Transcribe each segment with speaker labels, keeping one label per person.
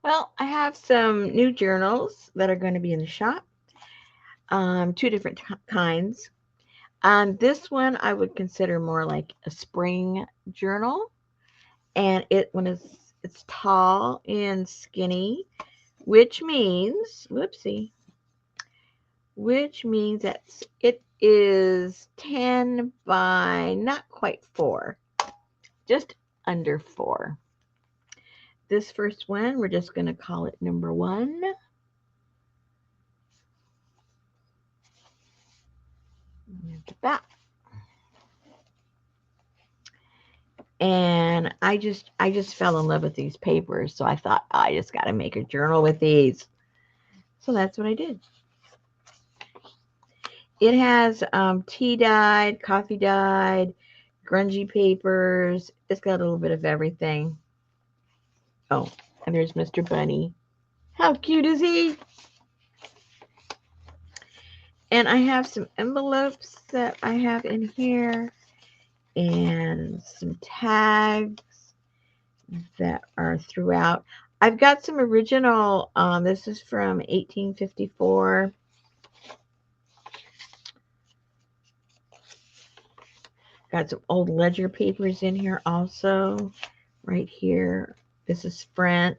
Speaker 1: Well, I have some new journals that are going to be in the shop. Two different kinds. This one I would consider more like a spring journal, and it's tall and skinny, which means whoopsie, which means that it is 10 by not quite 4, just under 4. This first one, we're just going to call it number 1. The back. And I just fell in love with these papers, so I thought I just got to make a journal with these. So that's what I did. It has tea dyed, coffee dyed, grungy papers. It's got a little bit of everything. Oh, and there's Mr. Bunny. How cute is he? And I have some envelopes that I have in here and some tags that are throughout. I've got some original, this is from 1854. Got some old ledger papers in here also, right here. This is French.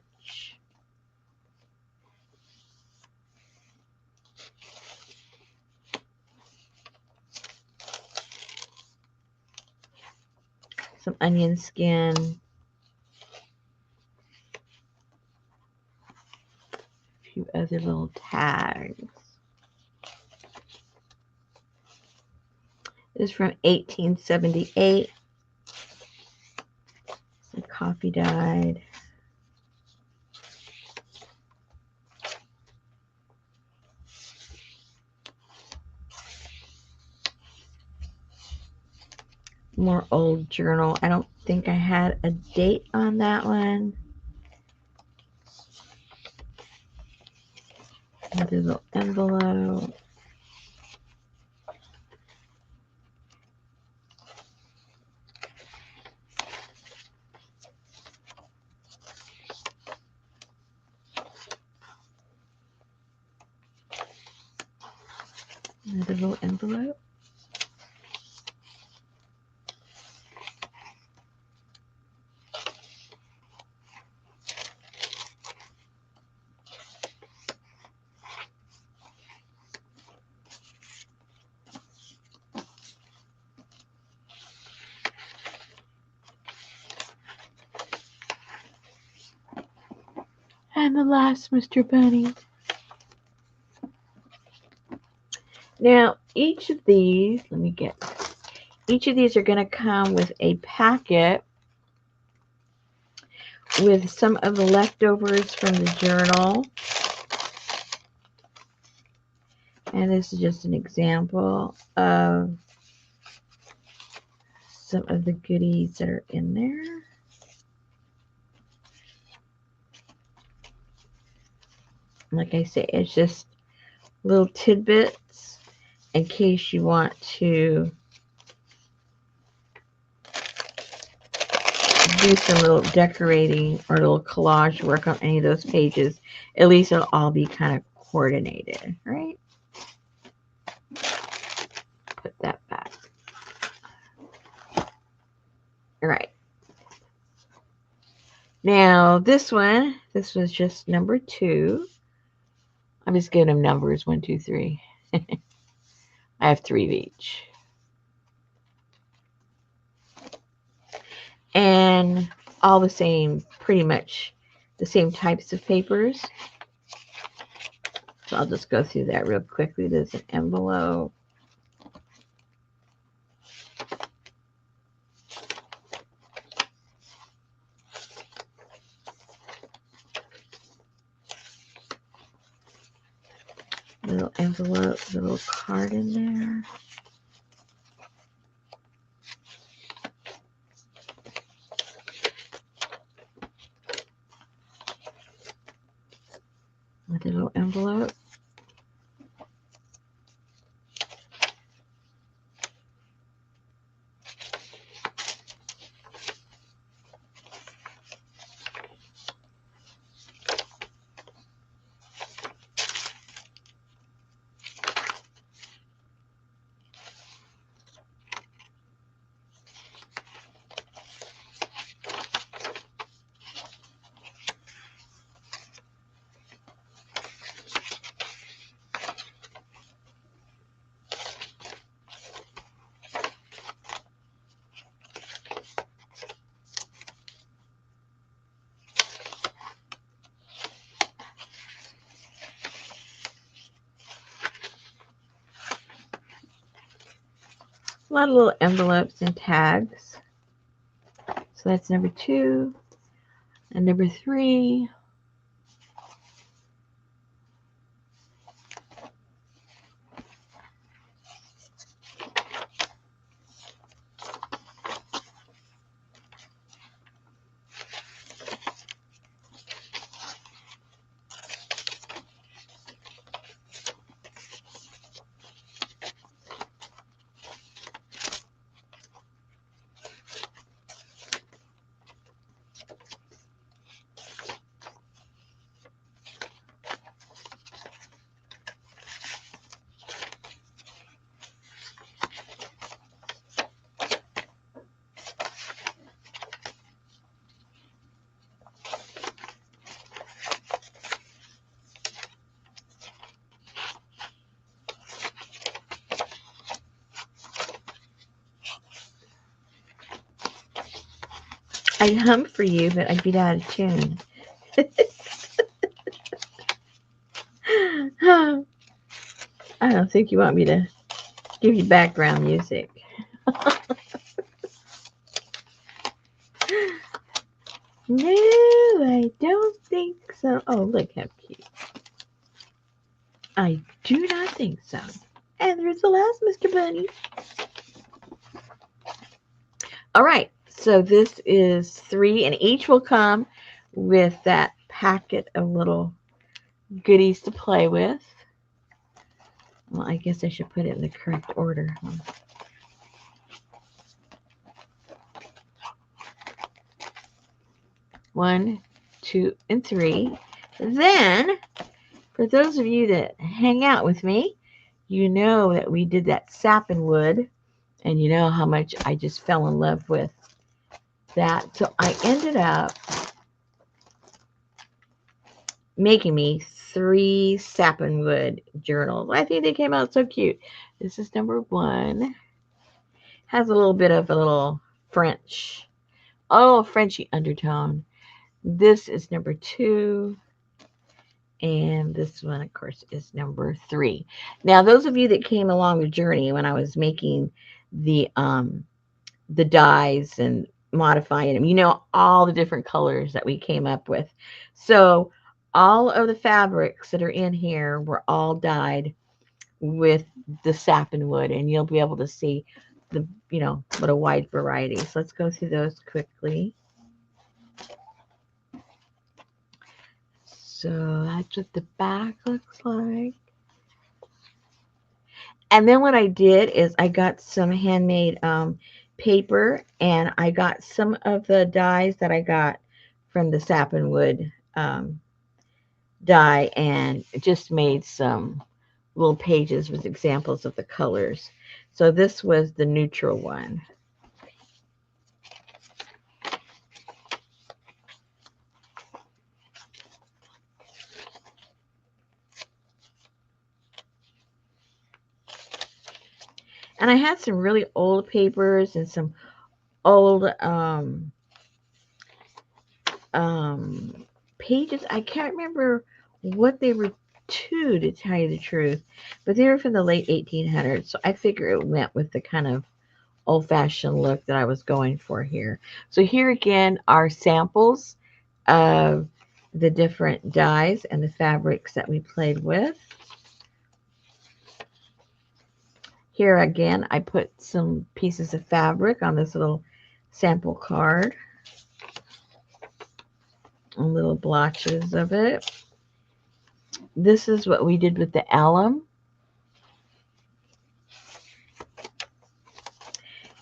Speaker 1: Some onion skin. A few other little tags. This is from 1878. Some coffee dyed. More old journal. I don't think I had a date on that one. Another little envelope. Another little envelope. And the last Mr. Bunny. Now, each of these, each of these are going to come with a packet with some of the leftovers from the journal. And this is just an example of some of the goodies that are in there. Like I say, it's just little tidbits in case you want to do some little decorating or little collage work on any of those pages. At least it'll all be kind of coordinated, right? Put that back. All right. Now this one, this was just number 2. I'm just giving them numbers 1, 2, 3. I have 3 of each. And all the same, pretty much the same types of papers. So I'll just go through that real quickly. There's an envelope. Little envelope, little card in there. With a little envelope. lot of little envelopes and tags. So that's number 2 and number 3. I'd hum for you, but I'd be out of tune. I don't think you want me to give you background music. No, I don't think so. Oh, look how cute. I do not think so. And there's the last Mr. Bunny. All right, so this is 3, and each will come with that packet of little goodies to play with. Well, I guess I should put it in the correct order. 1, 2, and 3. Then, for those of you that hang out with me, you know that we did that sapin wood, and you know how much I just fell in love with that. So I ended up making me 3 sapin wood journals. I think they came out so cute. This is number 1. Has a little bit of a little French, Frenchy undertone. This is number 2. And this one, of course, is number 3. Now, those of you that came along the journey when I was making the dies and modifying them, you know all the different colors that we came up with. So all of the fabrics that are in here were all dyed with the sapin wood, and you'll be able to see the, what a wide variety. So let's go through those quickly. So that's what the back looks like. And then what I did is I got some handmade paper, and I got some of the dies that I got from the sapin wood die, and just made some little pages with examples of the colors. So this was the neutral one. And I had some really old papers and some old pages. I can't remember what they were to tell you the truth, but they were from the late 1800s. So I figure it went with the kind of old-fashioned look that I was going for here. So here again are samples of the different dyes and the fabrics that we played with. Here again, I put some pieces of fabric on this little sample card. Little blotches of it. This is what we did with the alum.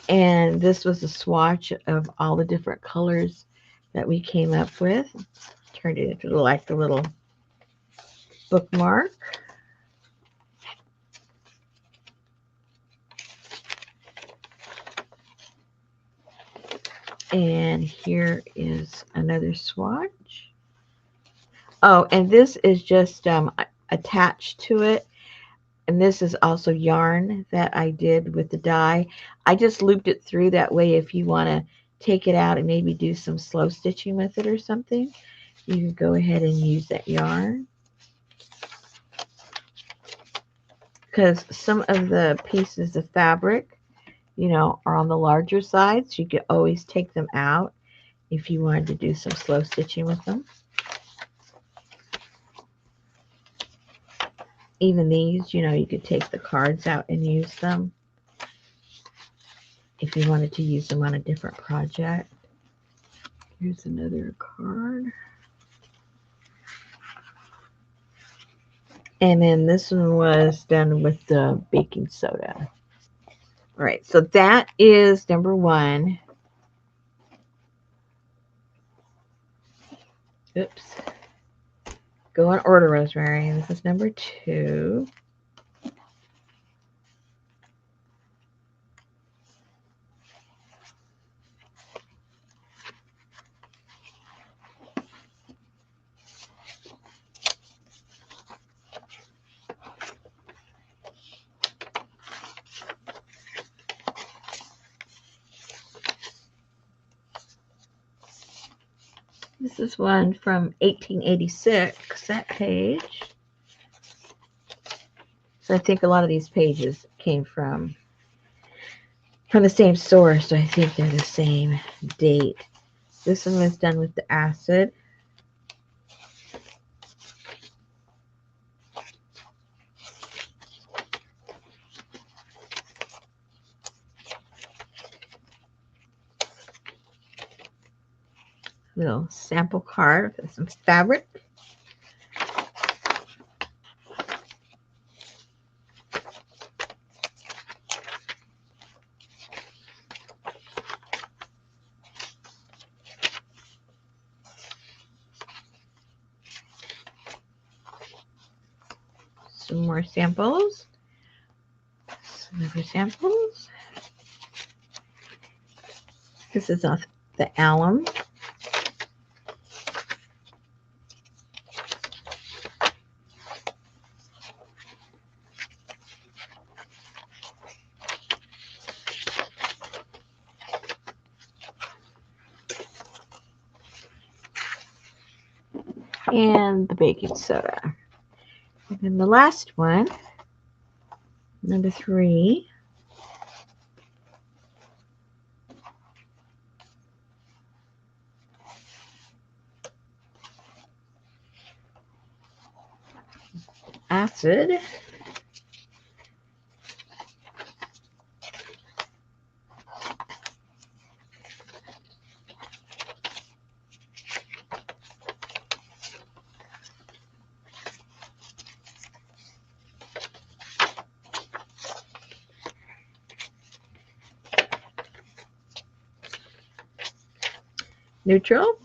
Speaker 1: And this was a swatch of all the different colors that we came up with. Turned it into like a little bookmark. And here is another swatch. Oh, and this is just attached to it. And this is also yarn that I did with the dye. I just looped it through that way. If you want to take it out and maybe do some slow stitching with it or something, you can go ahead and use that yarn. Because some of the pieces of fabric you know, are on the larger side, so you could always take them out if you wanted to do some slow stitching with them. Even these, you know, you could take the cards out and use them if you wanted to use them on a different project. Here's another card. And then this one was done with the baking soda. All right, so that is number 1. Oops. Go in order, Rosemary. This is number 2. This is one from 1886, that page. So I think a lot of these pages came from the same source, so I think they're the same date. This one was done with the acid. Little sample card with some fabric. Some more samples. Some other samples. This is off the alum. And the baking soda. And then the last one, number 3. Acid. Neutral.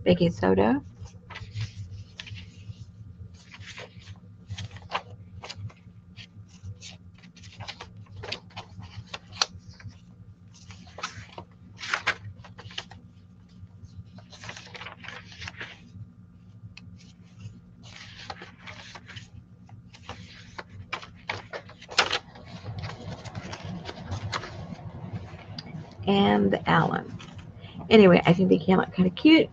Speaker 1: Baking soda. And the alum. Anyway, I think they came out kind of cute.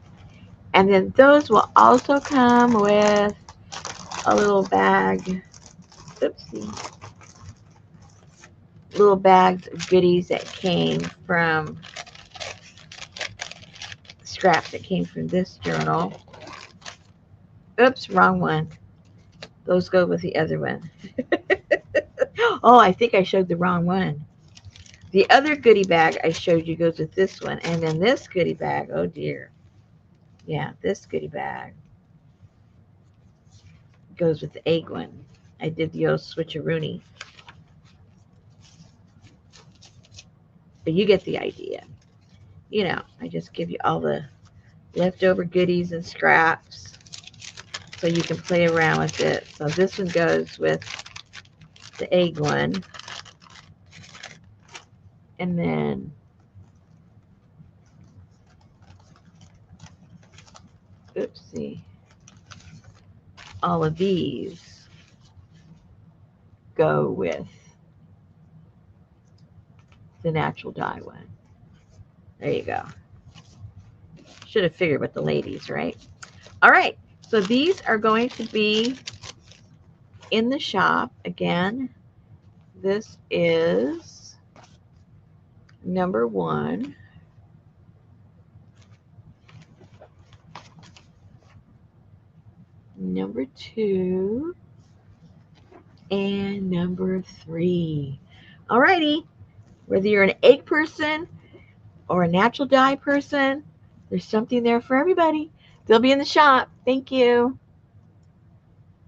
Speaker 1: And then those will also come with a little bag. Oopsie. Little bags of goodies that came from scraps that came from this journal. Oops, wrong one. Those go with the other one. Oh, I think I showed the wrong one. The other goodie bag I showed you goes with this one. And then this goodie bag, oh dear. Yeah, this goodie bag goes with the egg one. I did the old switcheroony. But you get the idea. You know, I just give you all the leftover goodies and scraps so you can play around with it. So this one goes with the egg one. And then oopsie, all of these go with the natural dye one. There you go. Should have figured with the ladies, right? All right, so these are going to be in the shop. Again, this is number 1. Number 2. And number 3. Alrighty, whether you're an egg person or a natural dye person, there's something there for everybody. They'll be in the shop. Thank you.